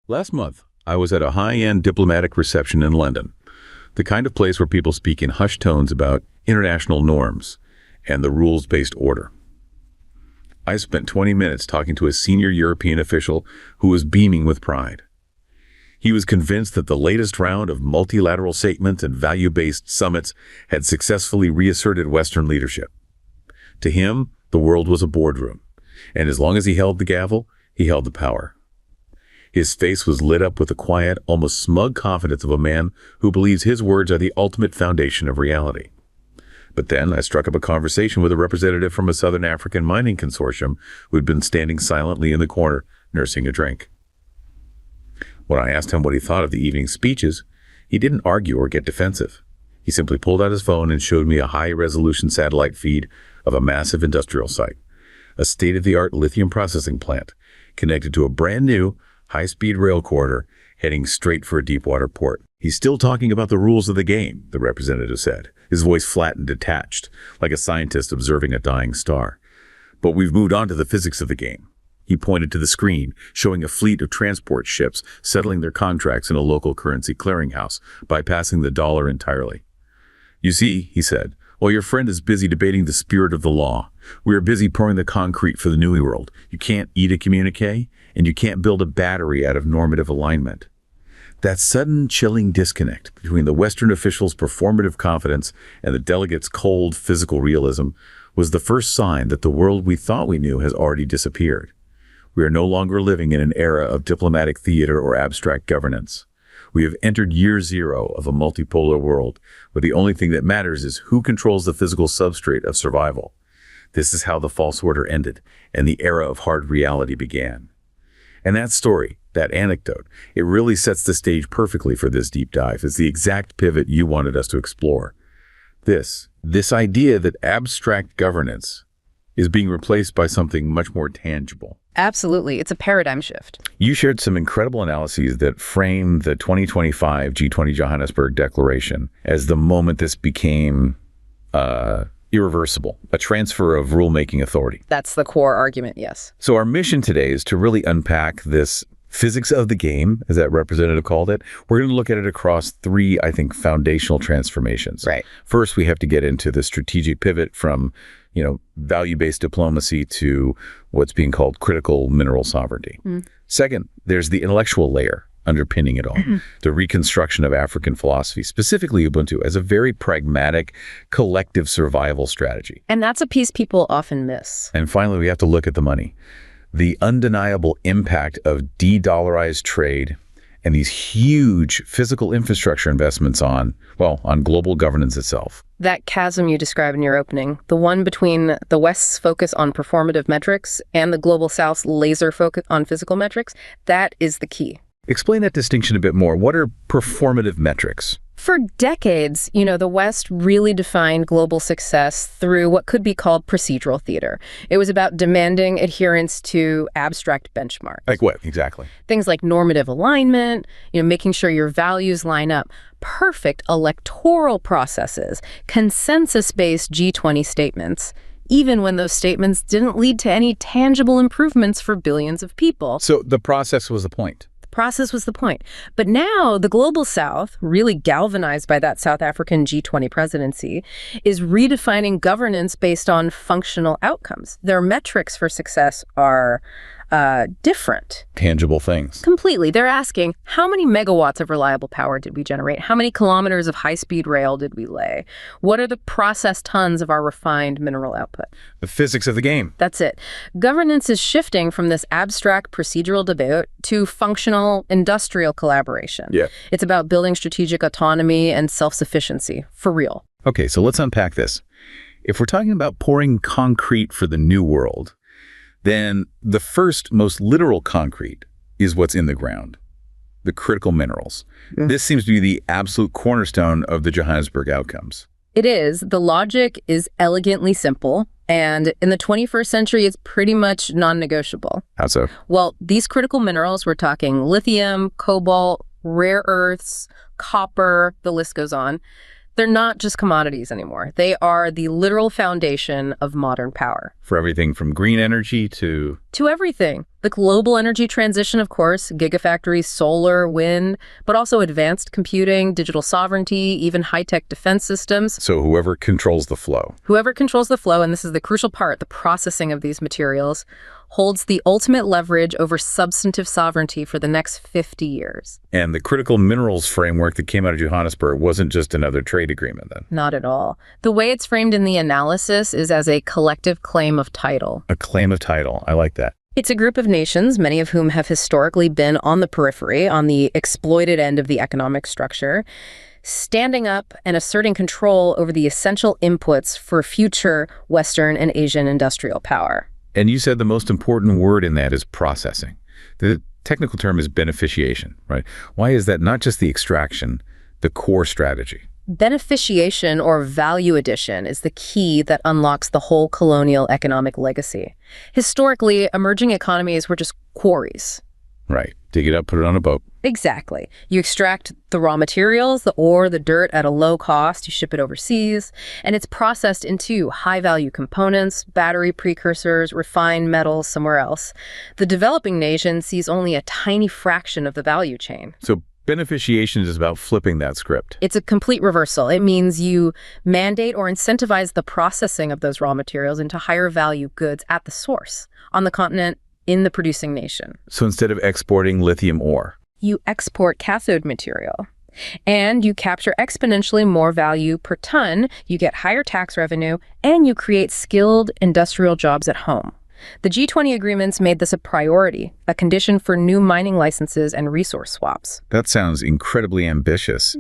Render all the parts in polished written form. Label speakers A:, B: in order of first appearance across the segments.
A: Last month, I was at a high-end diplomatic reception in London, the kind of place where people speak in hushed tones about international norms and the rules-based order. I spent 20 minutes talking to a senior European official who was beaming with pride. He was convinced that the latest round of multilateral statements and value-based summits had successfully reasserted Western leadership. To him, the world was a boardroom, and as long as he held the gavel, he held the power. His face was lit up with the quiet, almost smug confidence of a man who believes his words are the ultimate foundation of reality. But then I struck up a conversation with a representative from a Southern African mining consortium who had been standing silently in the corner, nursing a drink. When I asked him what he thought of the evening's speeches, he didn't argue or get defensive. He simply pulled out his phone and showed me a high-resolution satellite feed of a massive industrial site, a state-of-the-art lithium processing plant connected to a brand-new, high-speed rail corridor heading straight for a deep-water port. "He's still talking about the rules of the game," the representative said, his voice flat and detached, like a scientist observing a dying star. "But we've moved on to the physics of the game." He pointed to the screen, showing a fleet of transport ships settling their contracts in a local currency clearinghouse, bypassing the dollar entirely. "You see," he said, "while your friend is busy debating the spirit of the law, we are busy pouring the concrete for the new world. You can't eat a communique, and you can't build a battery out of normative alignment." That sudden, chilling disconnect between the Western officials' performative confidence and the delegates' cold, physical realism was the first sign that the world we thought we knew has already disappeared. We are no longer living in an era of diplomatic theater or abstract governance. We have entered year zero of a multipolar world, where the only thing that matters is who controls the physical substrate of survival. This is how the false order ended, and the era of hard reality began. And that story, that anecdote, it really sets the stage perfectly for this deep dive. It's the exact pivot you wanted us to explore. This idea that abstract governance is being replaced by something much more tangible.
B: Absolutely. It's a paradigm shift.
A: You shared some incredible analyses that frame the 2025 G20 Johannesburg Declaration as the moment this became irreversible, a transfer of rulemaking authority.
B: That's the core argument, yes.
A: So our mission today is to really unpack this physics of the game, as that representative called it. We're going to look at it across three, I think, foundational transformations.
B: Right.
A: First, we have to get into the strategic pivot from, value-based diplomacy to what's being called critical mineral sovereignty. Second, there's the intellectual layer underpinning it all, the reconstruction of African philosophy, specifically Ubuntu, as a very pragmatic, collective survival strategy.
B: And that's a piece people often miss.
A: And finally, we have to look at the money, the undeniable impact of de-dollarized trade and these huge physical infrastructure investments on global governance itself.
B: That chasm you describe in your opening, the one between the West's focus on performative metrics and the global South's laser focus on physical metrics, that is the key.
A: Explain that distinction a bit more. What are performative metrics?
B: For decades, the West really defined global success through what could be called procedural theater. It was about demanding adherence to abstract benchmarks.
A: Like what, exactly?
B: Things like normative alignment, making sure your values line up, perfect electoral processes, consensus-based G20 statements, even when those statements didn't lead to any tangible improvements for billions of people.
A: So the process was the point.
B: Process was the point. But now the global South, really galvanized by that South African G20 presidency, is redefining governance based on functional outcomes. Their metrics for success are different.
A: Tangible things.
B: Completely. They're asking, how many megawatts of reliable power did we generate? How many kilometers of high-speed rail did we lay? What are the processed tons of our refined mineral output?
A: The physics of the game.
B: That's it. Governance is shifting from this abstract procedural debate to functional industrial collaboration.
A: Yeah.
B: It's about building strategic autonomy and self-sufficiency, for real.
A: Okay, so let's unpack this. If we're talking about pouring concrete for the new world, then the first, most literal concrete is what's in the ground, the critical minerals. Yeah. This seems to be the absolute cornerstone of the Johannesburg outcomes.
B: It is. The logic is elegantly simple, and in the 21st century, it's pretty much non-negotiable.
A: How so?
B: Well, these critical minerals, we're talking lithium, cobalt, rare earths, copper, the list goes on. They're not just commodities anymore. They are the literal foundation of modern power.
A: For everything from green energy to
B: everything. The global energy transition, of course, gigafactories, solar, wind, but also advanced computing, digital sovereignty, even high-tech defense systems.
A: So whoever controls the flow.
B: Whoever controls the flow, and this is the crucial part, the processing of these materials, holds the ultimate leverage over substantive sovereignty for the next 50 years.
A: And the critical minerals framework that came out of Johannesburg wasn't just another trade agreement then?
B: Not at all. The way it's framed in the analysis is as a collective claim of title.
A: A claim of title. I like that.
B: It's a group of nations, many of whom have historically been on the periphery, on the exploited end of the economic structure, standing up and asserting control over the essential inputs for future Western and Asian industrial power.
A: And you said the most important word in that is processing. The technical term is beneficiation, right? Why is that not just the extraction, the core strategy?
B: Beneficiation, or value addition, is the key that unlocks the whole colonial economic legacy. Historically, emerging economies were just quarries.
A: Right. Dig it up, put it on a boat.
B: Exactly. You extract the raw materials, the ore, the dirt, at a low cost. You ship it overseas, and it's processed into high-value components, battery precursors, refined metals somewhere else. The developing nation sees only a tiny fraction of the value chain.
A: So beneficiation is about flipping that script.
B: It's a complete reversal. It means you mandate or incentivize the processing of those raw materials into higher value goods at the source, on the continent, in the producing nation.
A: So instead of exporting lithium ore,
B: you export cathode material. And you capture exponentially more value per ton, you get higher tax revenue, and you create skilled industrial jobs at home. The G20 agreements made this a priority, a condition for new mining licenses and resource swaps.
A: That sounds incredibly ambitious.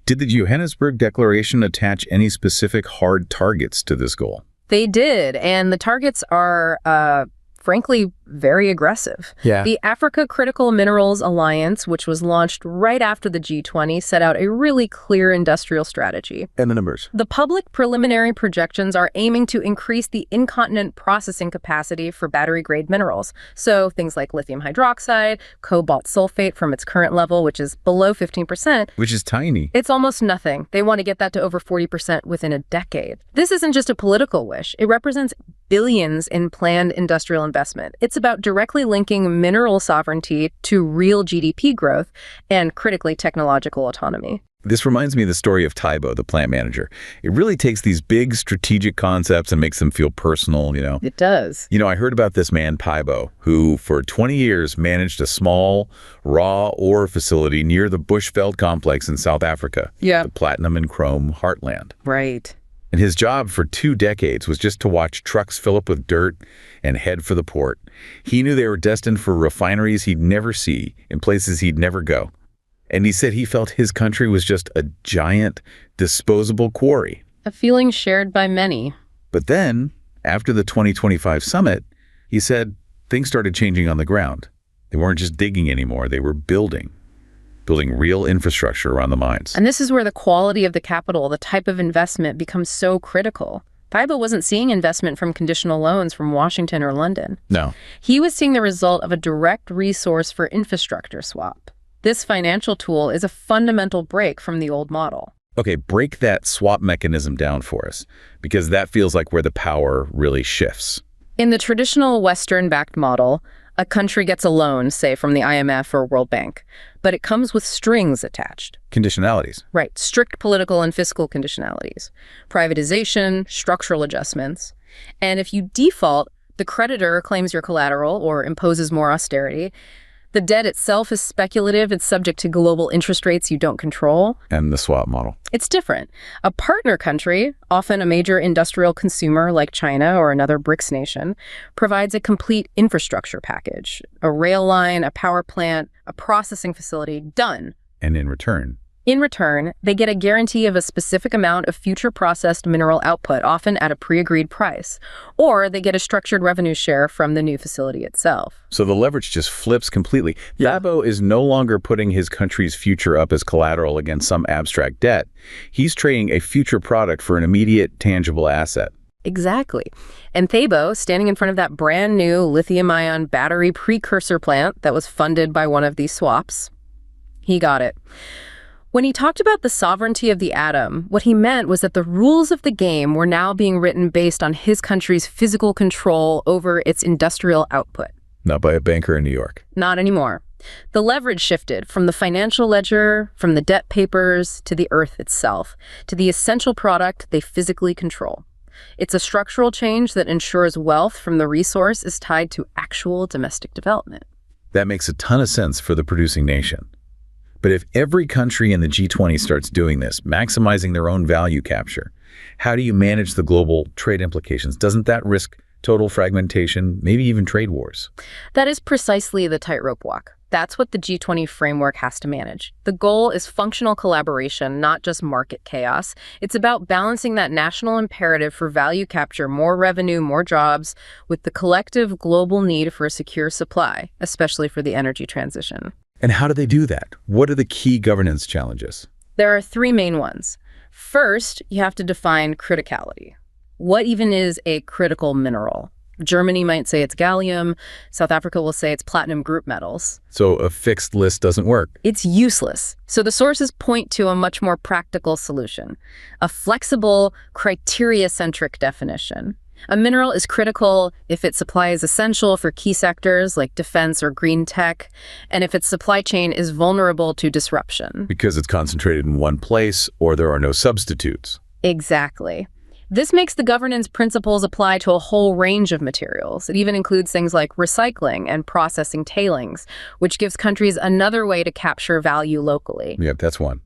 A: Did the Johannesburg Declaration attach any specific hard targets to this goal?
B: They did, and the targets are, frankly, very aggressive.
A: Yeah.
B: The Africa Critical Minerals Alliance, which was launched right after the G20, set out a really clear industrial strategy.
A: And the numbers?
B: The public preliminary projections are aiming to increase the in-continent processing capacity for battery-grade minerals. So things like lithium hydroxide, cobalt sulfate from its current level, which is below 15%.
A: Which is tiny.
B: It's almost nothing. They want to get that to over 40% within a decade. This isn't just a political wish. It represents billions in planned industrial investment. It's about directly linking mineral sovereignty to real GDP growth and, critically, technological autonomy.
A: This reminds me of the story of Taibo, the plant manager. It really takes these big strategic concepts and makes them feel personal, you know?
B: It does.
A: I heard about this man, Taibo, who for 20 years managed a small raw ore facility near the Bushveld complex in South Africa.
B: Yeah.
A: The platinum and chrome heartland.
B: Right.
A: And his job for 2 decades was just to watch trucks fill up with dirt and head for the port. He knew they were destined for refineries he'd never see, in places he'd never go. And he said he felt his country was just a giant, disposable quarry.
B: A feeling shared by many.
A: But then, after the 2025 summit, he said things started changing on the ground. They weren't just digging anymore, they were building real infrastructure around the mines.
B: And this is where the quality of the capital, the type of investment, becomes so critical. Taibo wasn't seeing investment from conditional loans from Washington or London.
A: No.
B: He was seeing the result of a direct resource for infrastructure swap. This financial tool is a fundamental break from the old model.
A: Okay, break that swap mechanism down for us, because that feels like where the power really shifts.
B: In the traditional Western-backed model, a country gets a loan, say from the IMF or World Bank, but it comes with strings attached.
A: Conditionalities.
B: Right, strict political and fiscal conditionalities, privatization, structural adjustments. And if you default, the creditor claims your collateral or imposes more austerity. The debt itself is speculative. It's subject to global interest rates you don't control.
A: And the swap model.
B: It's different. A partner country, often a major industrial consumer like China or another BRICS nation, provides a complete infrastructure package. A rail line, a power plant, a processing facility, done.
A: And in return,
B: they get a guarantee of a specific amount of future processed mineral output, often at a pre-agreed price, or they get a structured revenue share from the new facility itself.
A: So the leverage just flips completely. Taibo is no longer putting his country's future up as collateral against some abstract debt. He's trading a future product for an immediate, tangible asset.
B: Exactly. And Taibo, standing in front of that brand new lithium-ion battery precursor plant that was funded by one of these swaps, he got it. When he talked about the sovereignty of the atom, what he meant was that the rules of the game were now being written based on his country's physical control over its industrial output.
A: Not by a banker in New York.
B: Not anymore. The leverage shifted from the financial ledger, from the debt papers, to the earth itself, to the essential product they physically control. It's a structural change that ensures wealth from the resource is tied to actual domestic development.
A: That makes a ton of sense for the producing nation. But if every country in the G20 starts doing this, maximizing their own value capture, how do you manage the global trade implications? Doesn't that risk total fragmentation, maybe even trade wars?
B: That is precisely the tightrope walk. That's what the G20 framework has to manage. The goal is functional collaboration, not just market chaos. It's about balancing that national imperative for value capture, more revenue, more jobs, with the collective global need for a secure supply, especially for the energy transition.
A: And how do they do that? What are the key governance challenges?
B: There are three main ones. First, you have to define criticality. What even is a critical mineral? Germany might say it's gallium. South Africa will say it's platinum group metals.
A: So a fixed list doesn't work.
B: It's useless. So the sources point to a much more practical solution, a flexible, criteria-centric definition. A mineral is critical if its supply is essential for key sectors like defense or green tech, and if its supply chain is vulnerable to disruption.
A: Because it's concentrated in one place or there are no substitutes.
B: Exactly. This makes the governance principles apply to a whole range of materials. It even includes things like recycling and processing tailings, which gives countries another way to capture value locally.
A: Yep, that's one.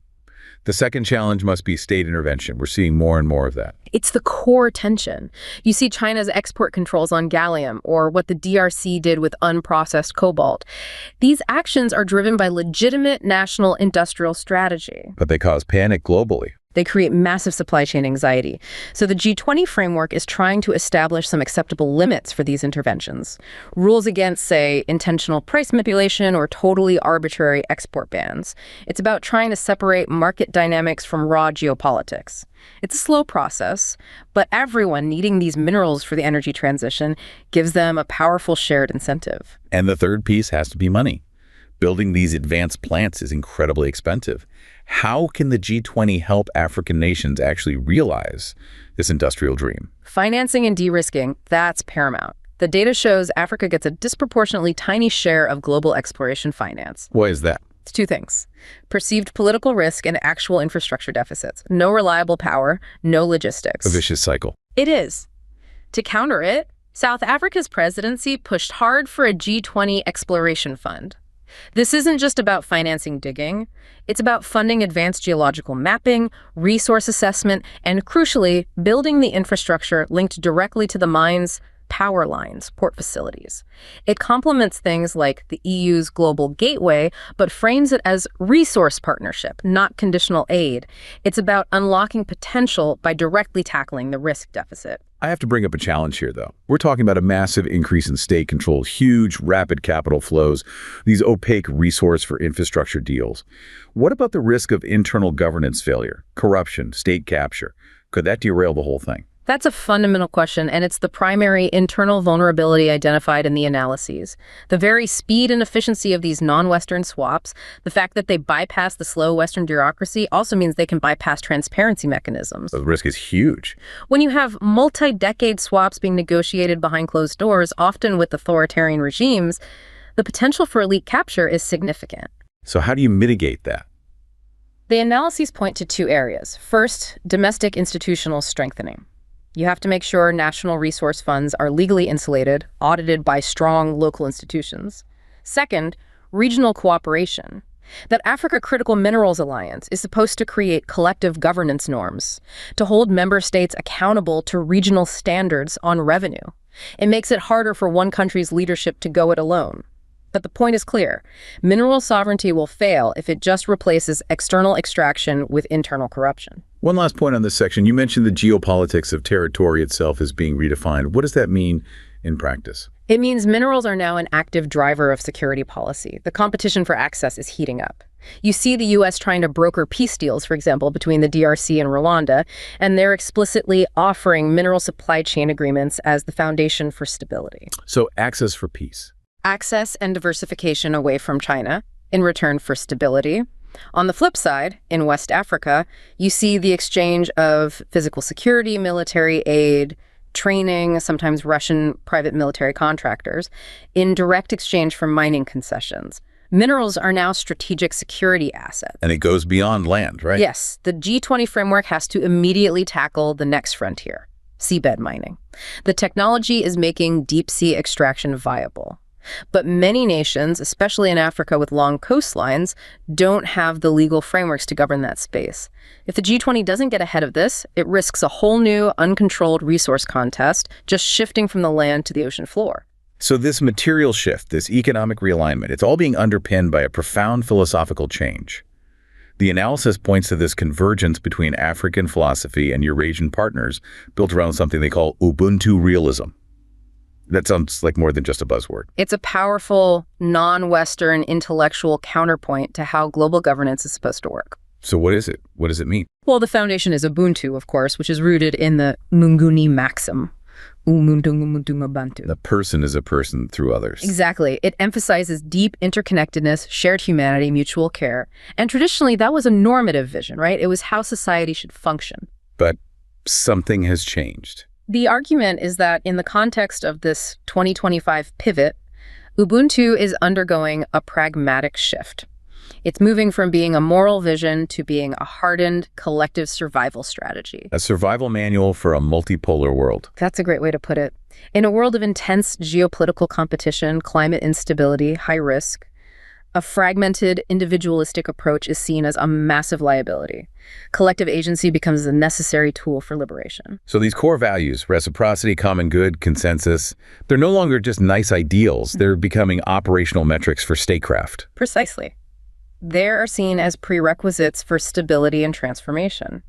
A: The second challenge must be state intervention. We're seeing more and more of that.
B: It's the core tension. You see China's export controls on gallium, or what the DRC did with unprocessed cobalt. These actions are driven by legitimate national industrial strategy.
A: But they cause panic globally.
B: They create massive supply chain anxiety. So the G20 framework is trying to establish some acceptable limits for these interventions. Rules against, say, intentional price manipulation or totally arbitrary export bans. It's about trying to separate market dynamics from raw geopolitics. It's a slow process, but everyone needing these minerals for the energy transition gives them a powerful shared incentive.
A: And the third piece has to be money. Building these advanced plants is incredibly expensive. How can the G20 help African nations actually realize this industrial dream?
B: Financing and de-risking, that's paramount. The data shows Africa gets a disproportionately tiny share of global exploration finance.
A: Why is that?
B: It's two things: perceived political risk and actual infrastructure deficits. No reliable power, no logistics.
A: A vicious cycle.
B: It is. To counter it, South Africa's presidency pushed hard for a G20 exploration fund. This isn't just about financing digging. It's about funding advanced geological mapping, resource assessment, and crucially, building the infrastructure linked directly to the mines, power lines, port facilities. It complements things like the EU's Global Gateway, but frames it as resource partnership, not conditional aid. It's about unlocking potential by directly tackling the risk deficit.
A: I have to bring up a challenge here, though. We're talking about a massive increase in state control, huge, rapid capital flows, these opaque resource for infrastructure deals. What about the risk of internal governance failure, corruption, state capture? Could that derail the whole thing?
B: That's a fundamental question, and it's the primary internal vulnerability identified in the analyses. The very speed and efficiency of these non-Western swaps, the fact that they bypass the slow Western bureaucracy, also means they can bypass transparency mechanisms.
A: The risk is huge.
B: When you have multi-decade swaps being negotiated behind closed doors, often with authoritarian regimes, the potential for elite capture is significant.
A: So how do you mitigate that?
B: The analyses point to two areas. First, domestic institutional strengthening. You have to make sure national resource funds are legally insulated, audited by strong local institutions. Second, regional cooperation. That Africa Critical Minerals Alliance is supposed to create collective governance norms to hold member states accountable to regional standards on revenue. It makes it harder for one country's leadership to go it alone. But the point is clear. Mineral sovereignty will fail if it just replaces external extraction with internal corruption.
A: One last point on this section. You mentioned the geopolitics of territory itself is being redefined. What does that mean in practice?
B: It means minerals are now an active driver of security policy. The competition for access is heating up. You see the U.S. trying to broker peace deals, for example, between the DRC and Rwanda, and they're explicitly offering mineral supply chain agreements as the foundation for stability.
A: So access for peace.
B: Access and diversification away from China in return for stability. On the flip side, in West Africa, you see the exchange of physical security, military aid, training, sometimes Russian private military contractors, in direct exchange for mining concessions. Minerals are now strategic security assets.
A: And it goes beyond land, right?
B: Yes, the G20 framework has to immediately tackle the next frontier, seabed mining. The technology is making deep-sea extraction viable. But many nations, especially in Africa with long coastlines, don't have the legal frameworks to govern that space. If the G20 doesn't get ahead of this, it risks a whole new, uncontrolled resource contest, just shifting from the land to the ocean floor.
A: So this material shift, this economic realignment, it's all being underpinned by a profound philosophical change. The analysis points to this convergence between African philosophy and Eurasian partners built around something they call Ubuntu Realism. That sounds like more than just a buzzword.
B: It's a powerful, non-Western intellectual counterpoint to how global governance is supposed to work.
A: So what is it? What does it mean?
B: Well, the foundation is Ubuntu, of course, which is rooted in the Nguni maxim.
A: The person is a person through others.
B: Exactly. It emphasizes deep interconnectedness, shared humanity, mutual care. And traditionally, that was a normative vision, right? It was how society should function.
A: But something has changed.
B: The argument is that in the context of this 2025 pivot, Ubuntu is undergoing a pragmatic shift. It's moving from being a moral vision to being a hardened collective survival strategy.
A: A survival manual for a multipolar world.
B: That's a great way to put it. In a world of intense geopolitical competition, climate instability, high risk, a fragmented, individualistic approach is seen as a massive liability. Collective agency becomes a necessary tool for liberation.
A: So these core values, reciprocity, common good, consensus, they're no longer just nice ideals. They're becoming operational metrics for statecraft.
B: Precisely. They are seen as prerequisites for stability and transformation.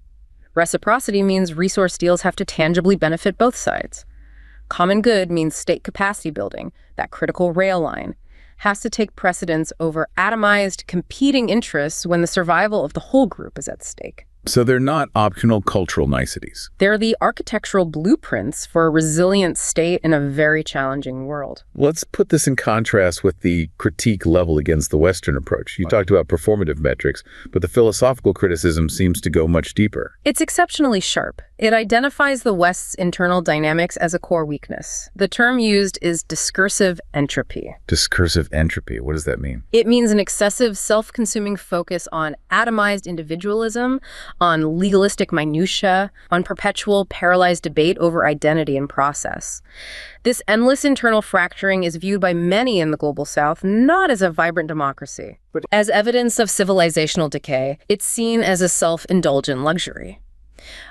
B: Reciprocity means resource deals have to tangibly benefit both sides. Common good means state capacity building, that critical rail line, has to take precedence over atomized, competing interests when the survival of the whole group is at stake.
A: So they're not optional cultural niceties.
B: They're the architectural blueprints for a resilient state in a very challenging world.
A: Let's put this in contrast with the critique level against the Western approach. You talked about performative metrics, but the philosophical criticism seems to go much deeper.
B: It's exceptionally sharp. It identifies the West's internal dynamics as a core weakness. The term used is discursive entropy.
A: Discursive entropy, what does that mean?
B: It means an excessive, self-consuming focus on atomized individualism, on legalistic minutia, on perpetual paralyzed debate over identity and process. This endless internal fracturing is viewed by many in the Global South not as a vibrant democracy, but as evidence of civilizational decay. It's seen as a self-indulgent luxury.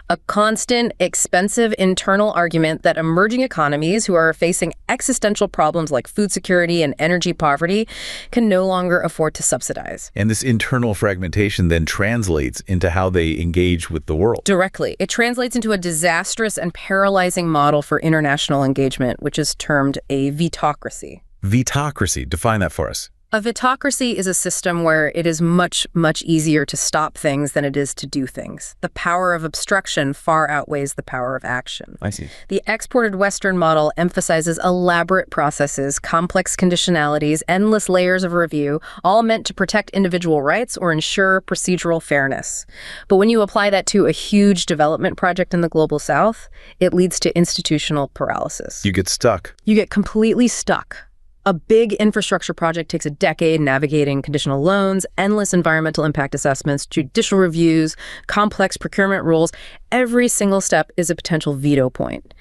B: A constant, expensive internal argument that emerging economies who are facing existential problems like food security and energy poverty can no longer afford to subsidize.
A: And this internal fragmentation then translates into how they engage with the world.
B: Directly. It translates into a disastrous and paralyzing model for international engagement, which is termed a vitocracy.
A: Vitocracy, define that for us.
B: A vitocracy is a system where it is much, much easier to stop things than it is to do things. The power of obstruction far outweighs the power of action.
A: I see.
B: The exported Western model emphasizes elaborate processes, complex conditionalities, endless layers of review, all meant to protect individual rights or ensure procedural fairness. But when you apply that to a huge development project in the Global South, it leads to institutional paralysis.
A: You get stuck.
B: You get completely stuck. A big infrastructure project takes a decade navigating conditional loans, endless environmental impact assessments, judicial reviews, complex procurement rules. Every single step is a potential veto point.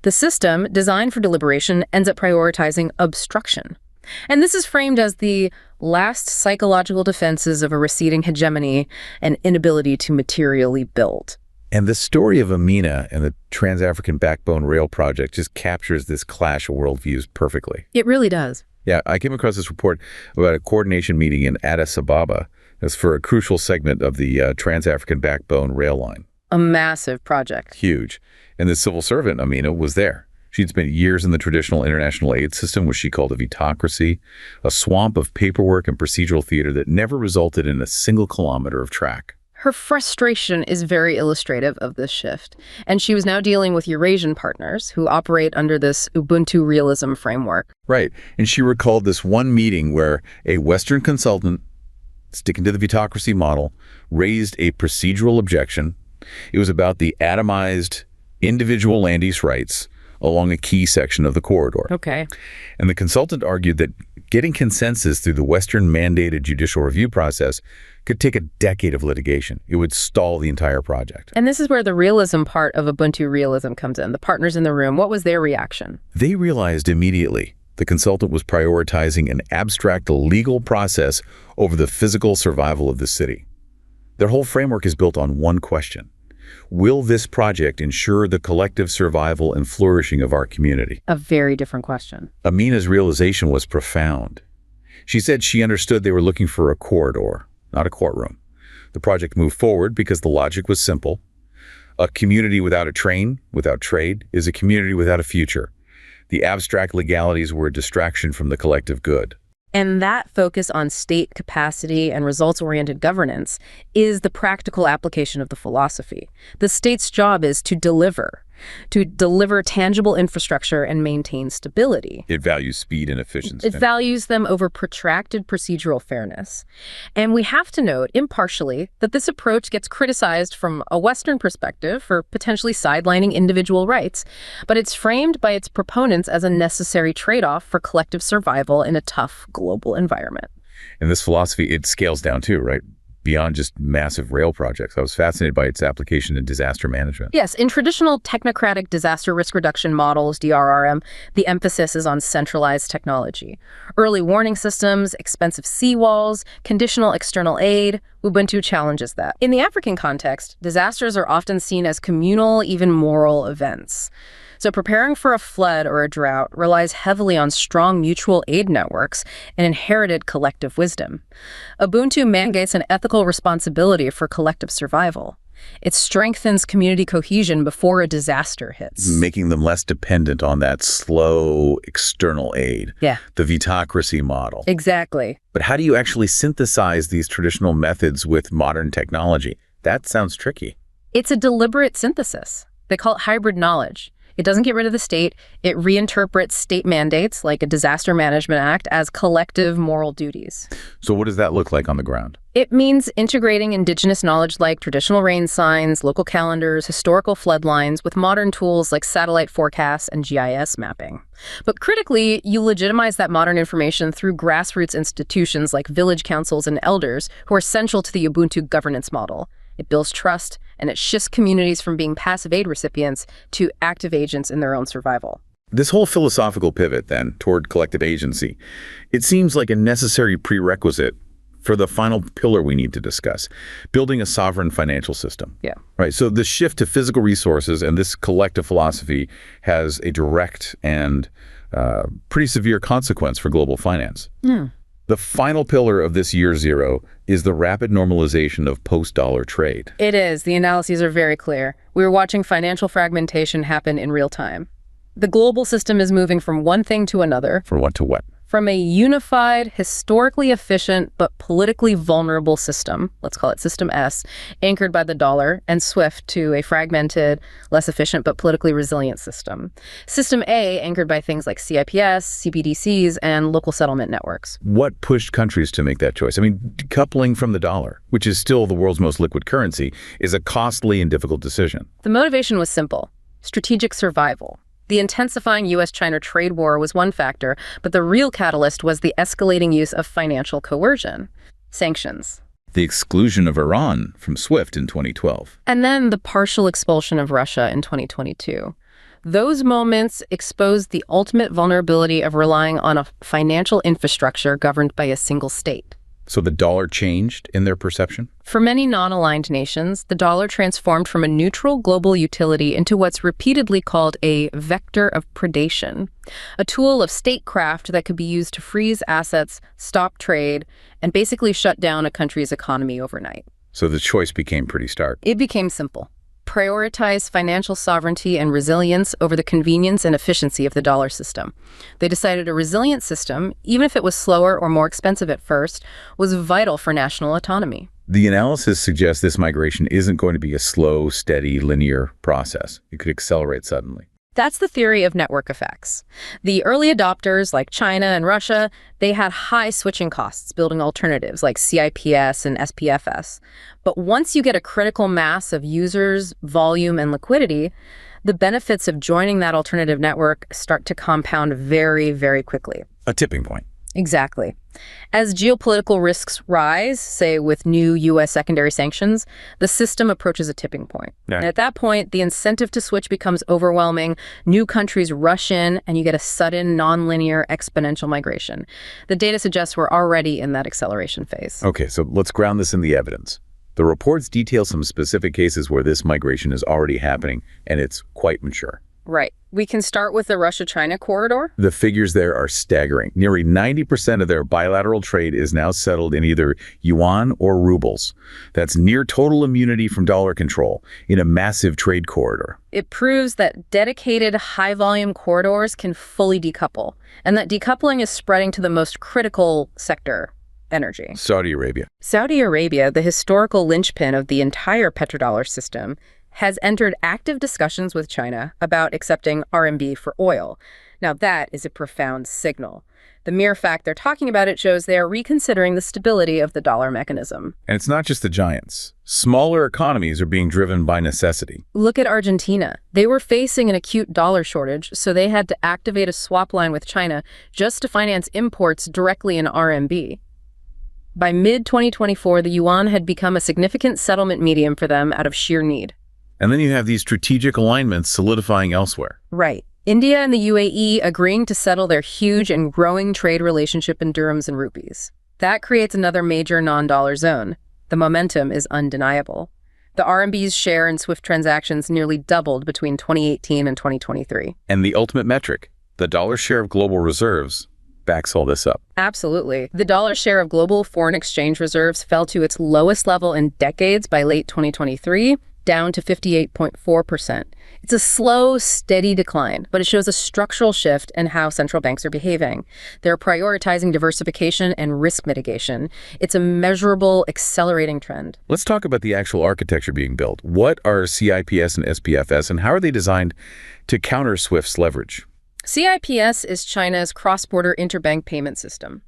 B: The system, designed for deliberation, ends up prioritizing obstruction. And this is framed as the last psychological defenses of a receding hegemony and inability to materially build.
A: And the story of Amina and the Trans-African Backbone Rail project just captures this clash of worldviews perfectly.
B: It really does.
A: Yeah, I came across this report about a coordination meeting in Addis Ababa. That's for a crucial segment of the Trans-African Backbone Rail line.
B: A massive project.
A: Huge. And the civil servant, Amina, was there. She'd spent years in the traditional international aid system, which she called a vitocracy, a swamp of paperwork and procedural theater that never resulted in a single kilometer of track.
B: Her frustration is very illustrative of this shift, and she was now dealing with Eurasian partners who operate under this Ubuntu Realism framework.
A: Right, and she recalled this one meeting where a Western consultant sticking to the vitocracy model, raised a procedural objection. It was about the atomized individual land use rights along a key section of the corridor.
B: Okay.
A: And the consultant argued that getting consensus through the Western-mandated judicial review process could take a decade of litigation. It would stall the entire project.
B: And this is where the realism part of Ubuntu Realism comes in. The partners in the room, what was their reaction?
A: They realized immediately the consultant was prioritizing an abstract legal process over the physical survival of the city. Their whole framework is built on one question. Will this project ensure the collective survival and flourishing of our community?
B: A very different question.
A: Amina's realization was profound. She said she understood they were looking for a corridor, not a courtroom. The project moved forward because the logic was simple. A community without a train, without trade, is a community without a future. The abstract legalities were a distraction from the collective good.
B: And that focus on state capacity and results-oriented governance is the practical application of the philosophy. The state's job is to deliver tangible infrastructure and maintain stability.
A: It values speed and efficiency.
B: It values them over protracted procedural fairness. And we have to note, impartially, that this approach gets criticized from a Western perspective for potentially sidelining individual rights, but it's framed by its proponents as a necessary trade-off for collective survival in a tough global environment.
A: And this philosophy, it scales down too, right? Beyond just massive rail projects. I was fascinated by its application in disaster management.
B: Yes, in traditional technocratic disaster risk reduction models, DRRM, the emphasis is on centralized technology. Early warning systems, expensive seawalls, conditional external aid. Ubuntu challenges that. In the African context, disasters are often seen as communal, even moral events. So preparing for a flood or a drought relies heavily on strong mutual aid networks and inherited collective wisdom. Ubuntu mandates an ethical responsibility for collective survival. It strengthens community cohesion before a disaster hits.
A: Making them less dependent on that slow external aid.
B: Yeah.
A: The vitocracy model.
B: Exactly.
A: But how do you actually synthesize these traditional methods with modern technology? That sounds tricky.
B: It's a deliberate synthesis. They call it hybrid knowledge. It doesn't get rid of the state. It reinterprets state mandates, like a disaster management act, as collective moral duties.
A: So what does that look like on the ground?
B: It means integrating indigenous knowledge like traditional rain signs, local calendars, historical flood lines with modern tools like satellite forecasts and GIS mapping. But critically, you legitimize that modern information through grassroots institutions like village councils and elders who are central to the Ubuntu governance model. It builds trust, and it shifts communities from being passive aid recipients to active agents in their own survival.
A: This whole philosophical pivot, then, toward collective agency, it seems like a necessary prerequisite for the final pillar we need to discuss, building a sovereign financial system.
B: Yeah.
A: Right. So the shift to physical resources and this collective philosophy has a direct and pretty severe consequence for global finance. The final pillar of this year zero is the rapid normalization of post-dollar trade.
B: It is. The analyses are very clear. We were watching financial fragmentation happen in real time. The global system is moving from one thing to another.
A: From what to what?
B: From a unified, historically efficient, but politically vulnerable system, let's call it System S, anchored by the dollar, and SWIFT, to a fragmented, less efficient, but politically resilient system. System A, anchored by things like CIPS, CBDCs, and local settlement networks.
A: What pushed countries to make that choice? I mean, decoupling from the dollar, which is still the world's most liquid currency, is a costly and difficult decision.
B: The motivation was simple: strategic survival. The intensifying U.S.-China trade war was one factor, but the real catalyst was the escalating use of financial coercion, sanctions.
A: The exclusion of Iran from SWIFT in 2012.
B: And then the partial expulsion of Russia in 2022. Those moments exposed the ultimate vulnerability of relying on a financial infrastructure governed by a single state.
A: So the dollar changed in their perception?
B: For many non-aligned nations, the dollar transformed from a neutral global utility into what's repeatedly called a vector of predation, a tool of statecraft that could be used to freeze assets, stop trade, and basically shut down a country's economy overnight.
A: So the choice became pretty stark.
B: It became simple. Prioritize financial sovereignty and resilience over the convenience and efficiency of the dollar system. They decided a resilient system, even if it was slower or more expensive at first, was vital for national autonomy.
A: The analysis suggests this migration isn't going to be a slow, steady, linear process. It could accelerate suddenly.
B: That's the theory of network effects. The early adopters, like China and Russia, they had high switching costs building alternatives like CIPS and SPFS. But once you get a critical mass of users, volume, and liquidity, the benefits of joining that alternative network start to compound very, very quickly.
A: A tipping point.
B: Exactly. As geopolitical risks rise, say with new U.S. secondary sanctions, the system approaches a tipping point.
A: Yeah.
B: And at that point, the incentive to switch becomes overwhelming, new countries rush in, and you get a sudden, nonlinear, exponential migration. The data suggests we're already in that acceleration phase.
A: Okay, so let's ground this in the evidence. The reports detail some specific cases where this migration is already happening, and it's quite mature.
B: Right. We can start with the Russia-China corridor.
A: The figures there are staggering. Nearly 90% of their bilateral trade is now settled in either yuan or rubles. That's near total immunity from dollar control in a massive trade corridor.
B: It proves that dedicated high-volume corridors can fully decouple, and that decoupling is spreading to the most critical sector, energy.
A: Saudi Arabia.
B: Saudi Arabia, the historical linchpin of the entire petrodollar system, has entered active discussions with China about accepting RMB for oil. Now that is a profound signal. The mere fact they're talking about it shows they are reconsidering the stability of the dollar mechanism.
A: And it's not just the giants. Smaller economies are being driven by necessity.
B: Look at Argentina. They were facing an acute dollar shortage, so they had to activate a swap line with China just to finance imports directly in RMB. By mid-2024, the yuan had become a significant settlement medium for them out of sheer need.
A: And then you have these strategic alignments solidifying elsewhere.
B: Right. India and the UAE agreeing to settle their huge and growing trade relationship in dirhams and rupees. That creates another major non-dollar zone. The momentum is undeniable. The RMB's share in SWIFT transactions nearly doubled between 2018 and 2023.
A: And the ultimate metric, the dollar share of global reserves, backs all this up.
B: Absolutely. The dollar share of global foreign exchange reserves fell to its lowest level in decades by late 2023, down to 58.4%. It's a slow, steady decline, but it shows a structural shift in how central banks are behaving. They're prioritizing diversification and risk mitigation. It's a measurable, accelerating trend.
A: Let's talk about the actual architecture being built. What are CIPS and SPFS, and how are they designed to counter SWIFT's leverage?
B: CIPS is China's cross-border interbank payment system.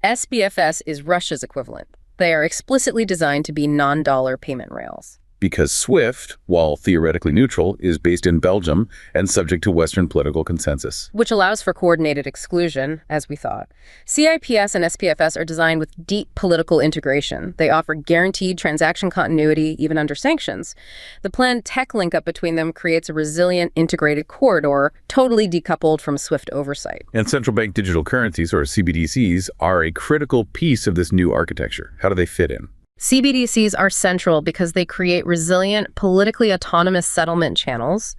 B: SPFS is Russia's equivalent. They are explicitly designed to be non-dollar payment rails.
A: Because SWIFT, while theoretically neutral, is based in Belgium and subject to Western political consensus.
B: Which allows for coordinated exclusion, as we thought. CIPS and SPFS are designed with deep political integration. They offer guaranteed transaction continuity even under sanctions. The planned tech link-up between them creates a resilient, integrated corridor, totally decoupled from SWIFT oversight.
A: And central bank digital currencies, or CBDCs, are a critical piece of this new architecture. How do they fit in?
B: CBDCs are central because they create resilient, politically autonomous settlement channels.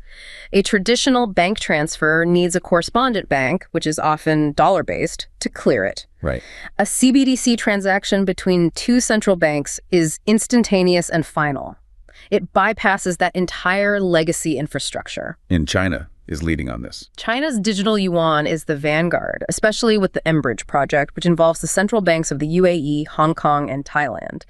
B: A traditional bank transfer needs a correspondent bank, which is often dollar-based, to clear it.
A: Right.
B: A CBDC transaction between two central banks is instantaneous and final. It bypasses that entire legacy infrastructure.
A: And China is leading on this.
B: China's digital yuan is the vanguard, especially with the mBridge project, which involves the central banks of the UAE, Hong Kong, and Thailand.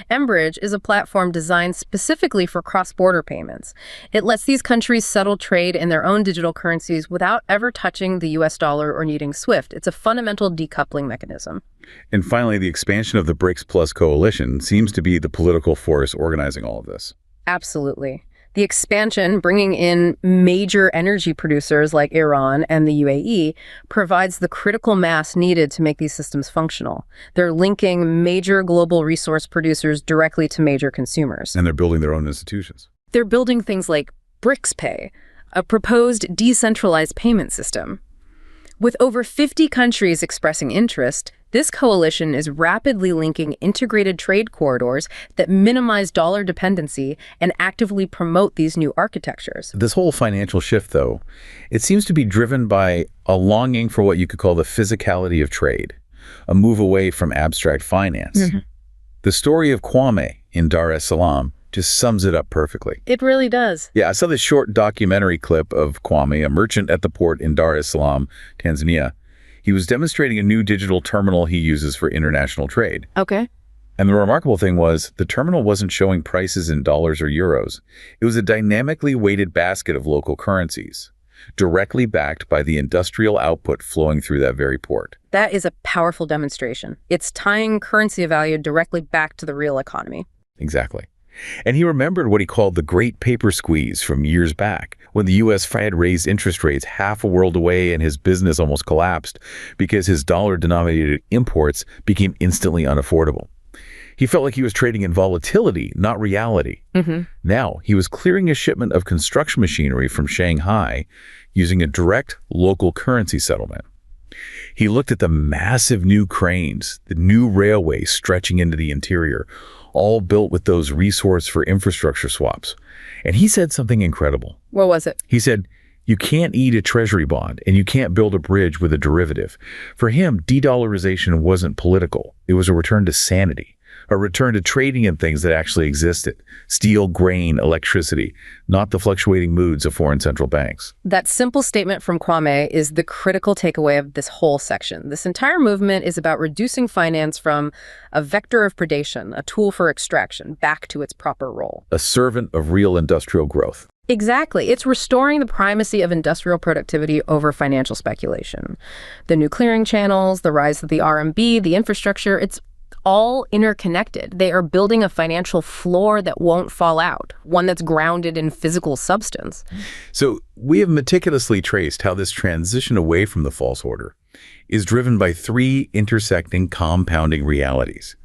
B: mBridge is a platform designed specifically for cross-border payments. It lets these countries settle trade in their own digital currencies without ever touching the US dollar or needing SWIFT. It's a fundamental decoupling mechanism.
A: And finally, the expansion of the BRICS Plus coalition seems to be the political force organizing all of this.
B: Absolutely. The expansion, bringing in major energy producers like Iran and the UAE, provides the critical mass needed to make these systems functional. They're linking major global resource producers directly to major consumers.
A: And they're building their own institutions.
B: They're building things like BRICS Pay, a proposed decentralized payment system. With over 50 countries expressing interest, this coalition is rapidly linking integrated trade corridors that minimize dollar dependency and actively promote these new architectures.
A: This whole financial shift, though, it seems to be driven by a longing for what you could call the physicality of trade, a move away from abstract finance. Mm-hmm. The story of Kwame in Dar es Salaam just sums it up perfectly.
B: It really does.
A: Yeah, I saw this short documentary clip of Kwame, a merchant at the port in Dar es Salaam, Tanzania. He was demonstrating a new digital terminal he uses for international trade.
B: Okay.
A: And the remarkable thing was, the terminal wasn't showing prices in dollars or euros. It was a dynamically weighted basket of local currencies. directly backed by the industrial output flowing through that very port.
B: That is a powerful demonstration. It's tying currency value directly back to the real economy.
A: Exactly. And he remembered what he called the Great Paper Squeeze from years back, when the U.S. Fed raised interest rates half a world away and his business almost collapsed because his dollar-denominated imports became instantly unaffordable. He felt like he was trading in volatility, not reality. Now, he was clearing a shipment of construction machinery from Shanghai using a direct local currency settlement. He looked at the massive new cranes, the new railways stretching into the interior, all built with those resource for infrastructure swaps. And he said something incredible.
B: What was it?
A: He said, you can't eat a treasury bond and you can't build a bridge with a derivative. For him, de-dollarization wasn't political. It was a return to sanity, a return to trading in things that actually existed. Steel, grain, electricity, not the fluctuating moods of foreign central banks.
B: That simple statement from Kwame is the critical takeaway of this whole section. This entire movement is about reducing finance from a vector of predation, a tool for extraction, back to its proper role.
A: A servant of real industrial growth.
B: Exactly. It's restoring the primacy of industrial productivity over financial speculation. The new clearing channels, the rise of the RMB, the infrastructure, it's all interconnected. They are building a financial floor that won't fall out, one that's grounded in physical substance.
A: So we have meticulously traced how this transition away from the false order is driven by three intersecting, compounding realities: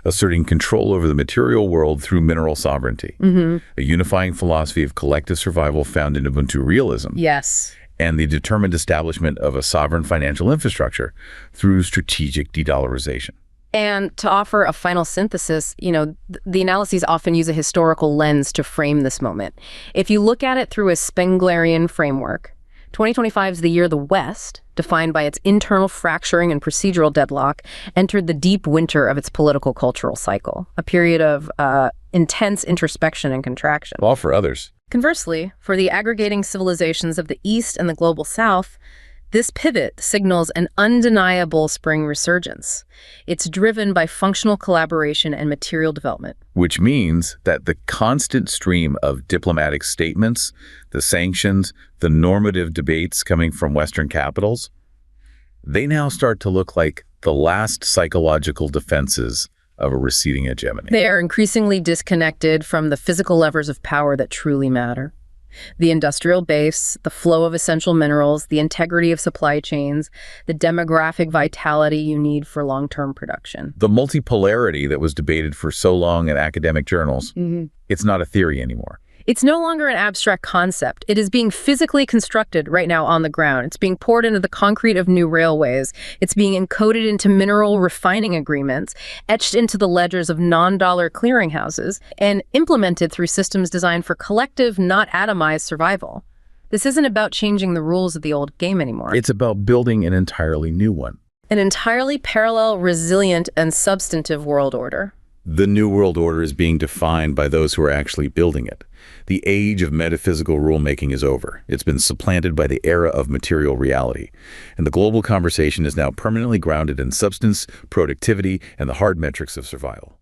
A: asserting control over the material world through mineral sovereignty, a unifying philosophy of collective survival found in Ubuntu Realism,
B: Yes.
A: and the determined establishment of a sovereign financial infrastructure through strategic de-dollarization.
B: And to offer a final synthesis, the analyses often use a historical lens to frame this moment. If you look at it through a Spenglerian framework, 2025 is the year the West, defined by its internal fracturing and procedural deadlock, entered the deep winter of its political cultural cycle, a period of intense introspection and contraction.
A: All for others.
B: Conversely, for the aggregating civilizations of the East and the global South, this pivot signals an undeniable spring resurgence. It's driven by functional collaboration and material development.
A: Which means that the constant stream of diplomatic statements, the sanctions, the normative debates coming from Western capitals, they now start to look like the last psychological defenses of a receding hegemony.
B: They are increasingly disconnected from the physical levers of power that truly matter. The industrial base, the flow of essential minerals, the integrity of supply chains, the demographic vitality you need for long-term production.
A: The multipolarity that was debated for so long in academic journals, it's not a theory anymore.
B: It's no longer an abstract concept. It is being physically constructed right now on the ground. It's being poured into the concrete of new railways. It's being encoded into mineral refining agreements, etched into the ledgers of non-dollar clearinghouses, and implemented through systems designed for collective, not atomized survival. This isn't about changing the rules of the old game anymore.
A: It's about building an entirely new one.
B: An entirely parallel, resilient, and substantive world order.
A: The new world order is being defined by those who are actually building it. The age of metaphysical rulemaking is over. It's been supplanted by the era of material reality. And the global conversation is now permanently grounded in substance, productivity, and the hard metrics of survival.